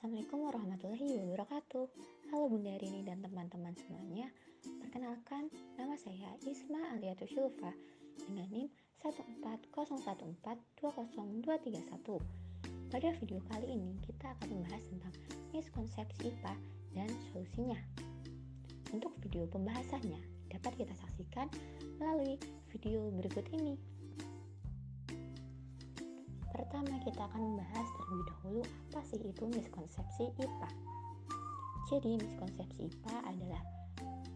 Assalamualaikum warahmatullahi wabarakatuh. Halo Bunda Rini dan teman-teman semuanya. Perkenalkan, nama saya Isma Aliatul Syulfa dengan NIM 14014202231. Pada video kali ini kita akan membahas tentang miskonsepsi IPA dan solusinya. Untuk video pembahasannya dapat kita saksikan melalui video berikut ini. Pertama, kita akan membahas terlebih dahulu apa sih itu miskonsepsi IPA. Jadi, miskonsepsi IPA adalah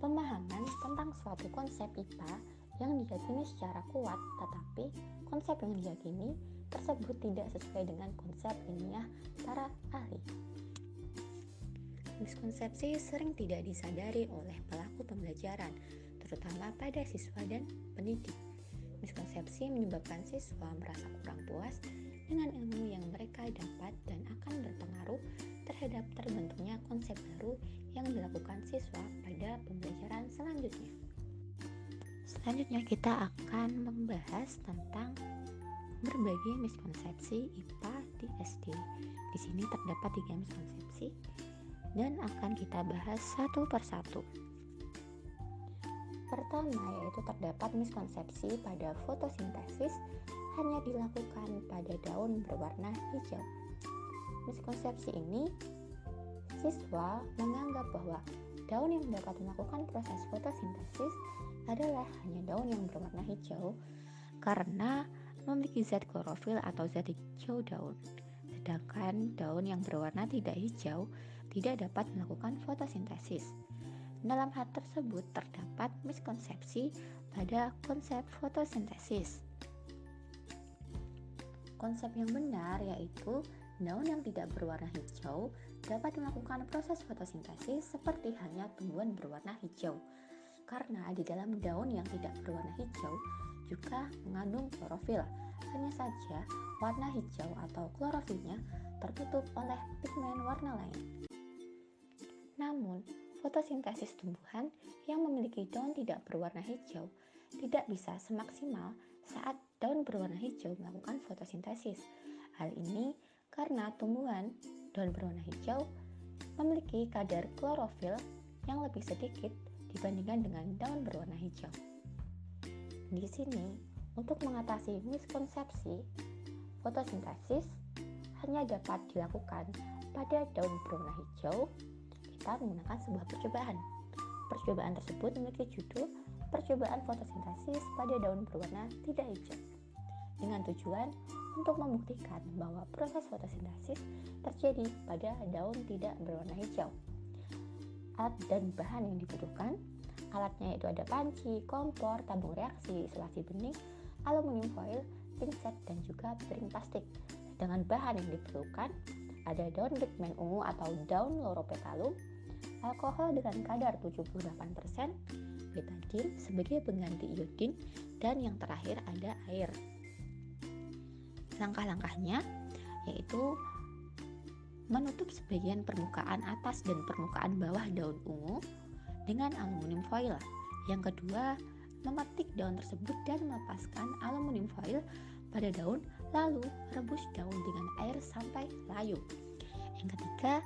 pemahaman tentang suatu konsep IPA yang diyakini secara kuat, tetapi konsep yang diyakini tersebut tidak sesuai dengan konsep ilmiah para ahli. Miskonsepsi sering tidak disadari oleh pelaku pembelajaran, terutama pada siswa dan pendidik. Miskonsepsi menyebabkan siswa merasa kurang puas dengan ilmu yang mereka dapat dan akan berpengaruh terhadap terbentuknya konsep baru yang dilakukan siswa pada pembelajaran selanjutnya. Selanjutnya kita akan membahas tentang berbagai miskonsepsi IPA di SD. Di sini terdapat 3 miskonsepsi dan akan kita bahas satu persatu. Pertama, yaitu terdapat miskonsepsi pada fotosintesis hanya dilakukan pada daun berwarna hijau. Miskonsepsi ini, siswa menganggap bahwa daun yang dapat melakukan proses fotosintesis adalah hanya daun yang berwarna hijau karena memiliki zat klorofil atau zat hijau daun. Sedangkan daun yang berwarna tidak hijau tidak dapat melakukan fotosintesis. Dalam hal tersebut terdapat miskonsepsi pada konsep fotosintesis. Konsep yang benar yaitu daun yang tidak berwarna hijau dapat melakukan proses fotosintesis seperti halnya tumbuhan berwarna hijau. Karena di dalam daun yang tidak berwarna hijau juga mengandung klorofil. Hanya saja warna hijau atau klorofilnya tertutup oleh pigmen warna lain. Namun, fotosintesis tumbuhan yang memiliki daun tidak berwarna hijau tidak bisa semaksimal saat daun berwarna hijau melakukan fotosintesis. Hal ini karena tumbuhan daun berwarna hijau memiliki kadar klorofil yang lebih sedikit dibandingkan dengan daun berwarna hijau. Di sini, untuk mengatasi miskonsepsi, fotosintesis hanya dapat dilakukan pada daun berwarna hijau. Kita menggunakan sebuah percobaan. Percobaan tersebut memiliki judul Percobaan fotosintesis pada daun berwarna tidak hijau, dengan tujuan untuk membuktikan bahwa proses fotosintesis terjadi pada daun tidak berwarna hijau. Alat dan bahan yang dibutuhkan, alatnya itu ada panci, kompor, tabung reaksi, isolasi bening, aluminium foil, pinset, dan juga piring plastik. Dengan bahan yang diperlukan, ada daun pigmen ungu atau daun loropetalum, alkohol dengan kadar 78%, betadin sebagai pengganti iodin, dan yang terakhir ada air. Langkah-langkahnya yaitu menutup sebagian permukaan atas dan permukaan bawah daun ungu dengan aluminium foil. Yang kedua, memetik daun tersebut dan melepaskan aluminium foil pada daun, lalu rebus daun dengan air sampai layu. Yang ketiga,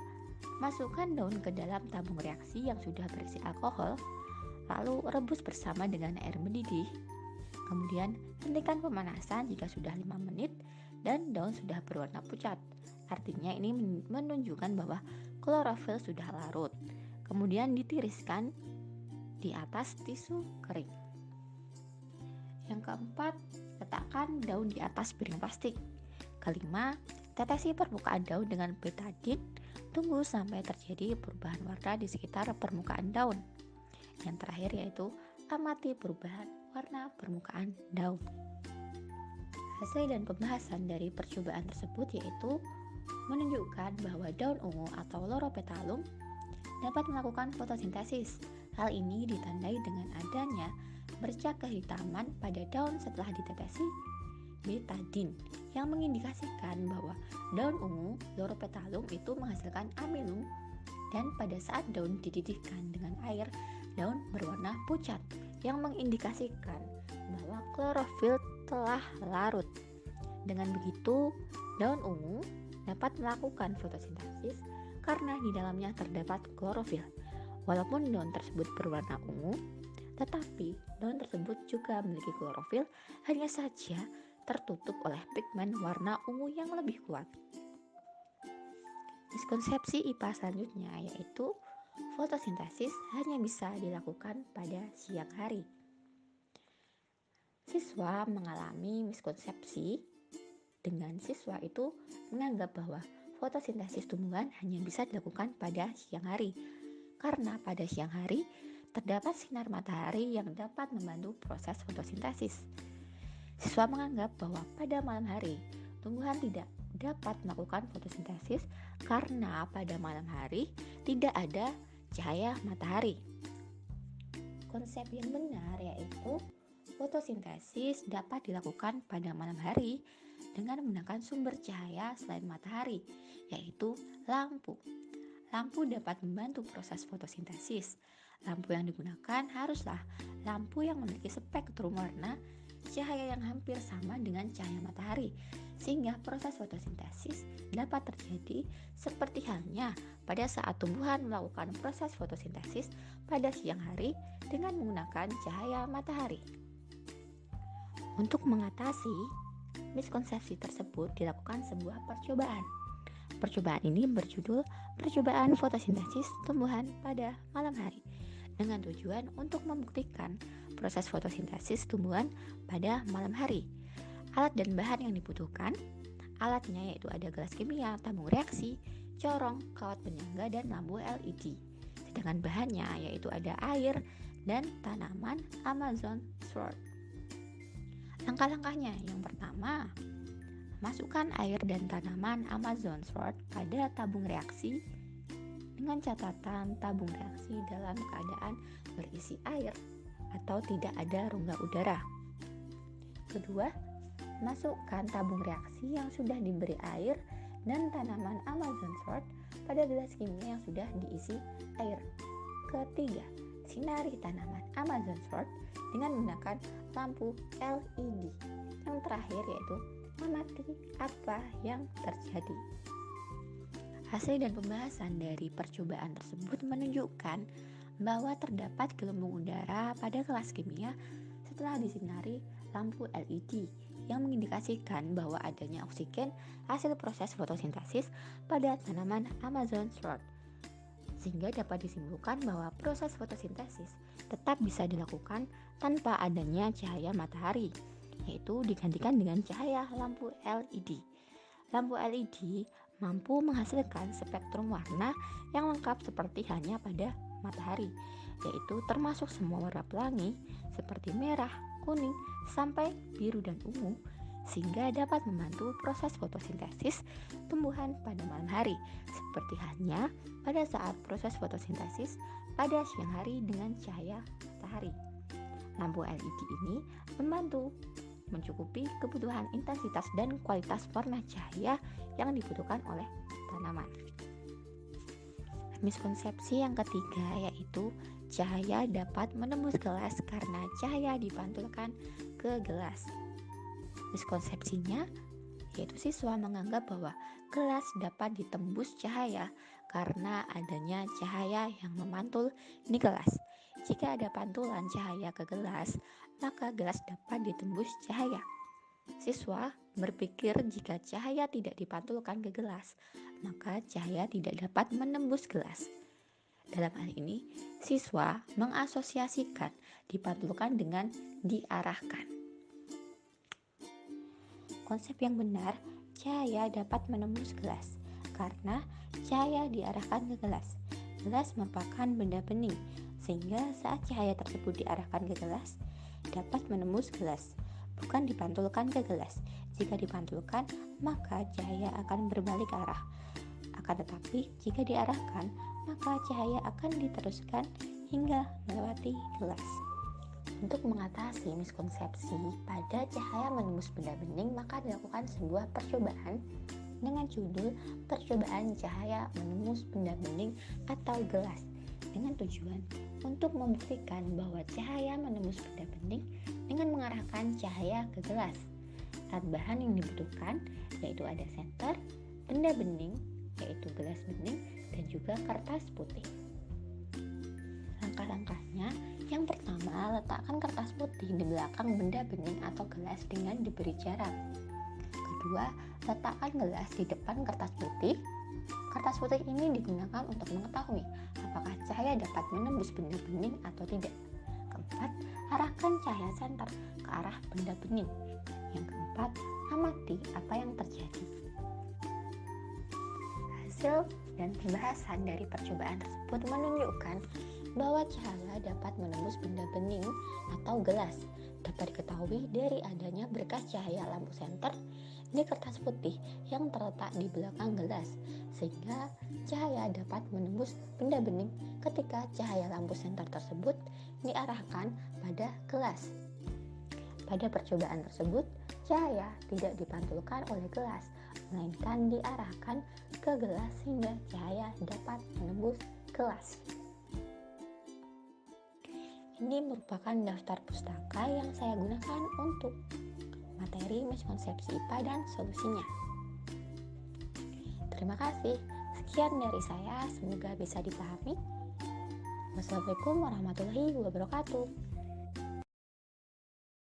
masukkan daun ke dalam tabung reaksi yang sudah berisi alkohol, lalu rebus bersama dengan air mendidih. Kemudian, hentikan pemanasan jika sudah 5 menit dan daun sudah berwarna pucat. Artinya ini menunjukkan bahwa klorofil sudah larut. Kemudian ditiriskan di atas tisu kering. Yang keempat, letakkan daun di atas piring plastik. Kelima, tetesi permukaan daun dengan betadin. Tunggu sampai terjadi perubahan warna di sekitar permukaan daun. Yang terakhir yaitu amati perubahan warna permukaan daun. Hasil dan pembahasan dari percobaan tersebut yaitu menunjukkan bahwa daun ungu atau loropetalum dapat melakukan fotosintesis. Hal ini ditandai dengan adanya bercak kehitaman pada daun setelah ditetesi betadin yang mengindikasikan bahwa daun ungu loropetalum itu menghasilkan amilum, dan pada saat daun dididihkan dengan air, daun berwarna pucat yang mengindikasikan bahwa klorofil telah larut. Dengan begitu, daun ungu dapat melakukan fotosintesis karena di dalamnya terdapat klorofil. Walaupun daun tersebut berwarna ungu, tetapi daun tersebut juga memiliki klorofil, hanya saja tertutup oleh pigmen warna ungu yang lebih kuat. Miskonsepsi IPA selanjutnya yaitu fotosintesis hanya bisa dilakukan pada siang hari. Siswa mengalami miskonsepsi dengan siswa itu menganggap bahwa fotosintesis tumbuhan hanya bisa dilakukan pada siang hari, karena pada siang hari terdapat sinar matahari yang dapat membantu proses fotosintesis. Siswa menganggap bahwa pada malam hari tumbuhan tidak dapat melakukan fotosintesis karena pada malam hari tidak ada cahaya matahari. Konsep yang benar yaitu fotosintesis dapat dilakukan pada malam hari dengan menggunakan sumber cahaya selain matahari, yaitu lampu. Lampu dapat membantu proses fotosintesis. Lampu yang digunakan haruslah lampu yang memiliki spektrum warna cahaya yang hampir sama dengan cahaya matahari, sehingga proses fotosintesis dapat terjadi seperti halnya pada saat tumbuhan melakukan proses fotosintesis pada siang hari dengan menggunakan cahaya matahari. Untuk mengatasi miskonsepsi tersebut dilakukan sebuah percobaan. Percobaan ini berjudul percobaan fotosintesis tumbuhan pada malam hari, dengan tujuan untuk membuktikan proses fotosintesis tumbuhan pada malam hari. Alat dan bahan yang dibutuhkan, alatnya yaitu ada gelas kimia, tabung reaksi, corong, kawat penyangga, dan lampu LED. Sedangkan bahannya yaitu ada air dan tanaman Amazon sword. Langkah-langkahnya, yang pertama, masukkan air dan tanaman Amazon sword pada tabung reaksi dengan catatan tabung reaksi dalam keadaan berisi air atau tidak ada rongga udara. Kedua, masukkan tabung reaksi yang sudah diberi air dan tanaman Amazon sword pada gelas kimia yang sudah diisi air. Ketiga, sinari tanaman Amazon sword dengan menggunakan lampu LED. Yang terakhir yaitu amati apa yang terjadi. Hasil dan pembahasan dari percobaan tersebut menunjukkan bahwa terdapat gelembung udara pada kelas kimia setelah disinari lampu LED yang mengindikasikan bahwa adanya oksigen hasil proses fotosintesis pada tanaman Amazon sword, sehingga dapat disimpulkan bahwa proses fotosintesis tetap bisa dilakukan tanpa adanya cahaya matahari, yaitu digantikan dengan cahaya lampu LED. Lampu LED mampu menghasilkan spektrum warna yang lengkap seperti halnya pada matahari, yaitu termasuk semua warna pelangi seperti merah, kuning, sampai biru dan ungu, sehingga dapat membantu proses fotosintesis tumbuhan pada malam hari, seperti halnya pada saat proses fotosintesis pada siang hari dengan cahaya matahari. Lampu LED ini membantu mencukupi kebutuhan intensitas dan kualitas warna cahaya yang dibutuhkan oleh tanaman. Miskonsepsi yang ketiga yaitu cahaya dapat menembus gelas karena cahaya dipantulkan ke gelas. Miskonsepsinya yaitu siswa menganggap bahwa gelas dapat ditembus cahaya karena adanya cahaya yang memantul di gelas. Jika ada pantulan cahaya ke gelas, maka gelas dapat ditembus cahaya. Siswa berpikir jika cahaya tidak dipantulkan ke gelas, maka cahaya tidak dapat menembus gelas. Dalam hal ini, siswa mengasosiasikan dipantulkan dengan diarahkan. Konsep yang benar, cahaya dapat menembus gelas karena cahaya diarahkan ke gelas. Gelas merupakan benda bening, sehingga saat cahaya tersebut diarahkan ke gelas, dapat menembus gelas, bukan dipantulkan ke gelas. Jika dipantulkan, maka cahaya akan berbalik arah. Akan tetapi, jika diarahkan, maka cahaya akan diteruskan hingga melewati gelas. Untuk mengatasi miskonsepsi pada cahaya menembus benda bening, maka dilakukan sebuah percobaan dengan judul percobaan cahaya menembus benda bening atau gelas, dengan tujuan untuk membuktikan bahwa cahaya menembus benda bening dengan mengarahkan cahaya ke gelas. Alat bahan yang dibutuhkan yaitu ada senter, benda bening, yaitu gelas bening dan juga kertas putih. Langkah-langkahnya, yang pertama, letakkan kertas putih di belakang benda bening atau gelas dengan diberi jarak. Kedua, letakkan gelas di depan kertas putih. Kertas putih ini digunakan untuk mengetahui apakah cahaya dapat menembus benda bening atau tidak. Keempat, arahkan cahaya senter ke arah benda bening. Yang keempat, amati apa yang terjadi. Hasil dan pembahasan dari percobaan tersebut menunjukkan bahwa cahaya dapat menembus benda bening atau gelas. Dapat diketahui dari adanya berkas cahaya lampu senter di kertas putih yang terletak di belakang gelas, sehingga cahaya dapat menembus benda bening ketika cahaya lampu senter tersebut diarahkan pada gelas. Pada percobaan tersebut, cahaya tidak dipantulkan oleh gelas, melainkan diarahkan ke gelas sehingga cahaya dapat menembus gelas. Ini merupakan daftar pustaka yang saya gunakan untuk materi miskonsepsi IPA dan solusinya. Terima kasih. Sekian dari saya, semoga bisa dipahami. Wassalamualaikum warahmatullahi wabarakatuh.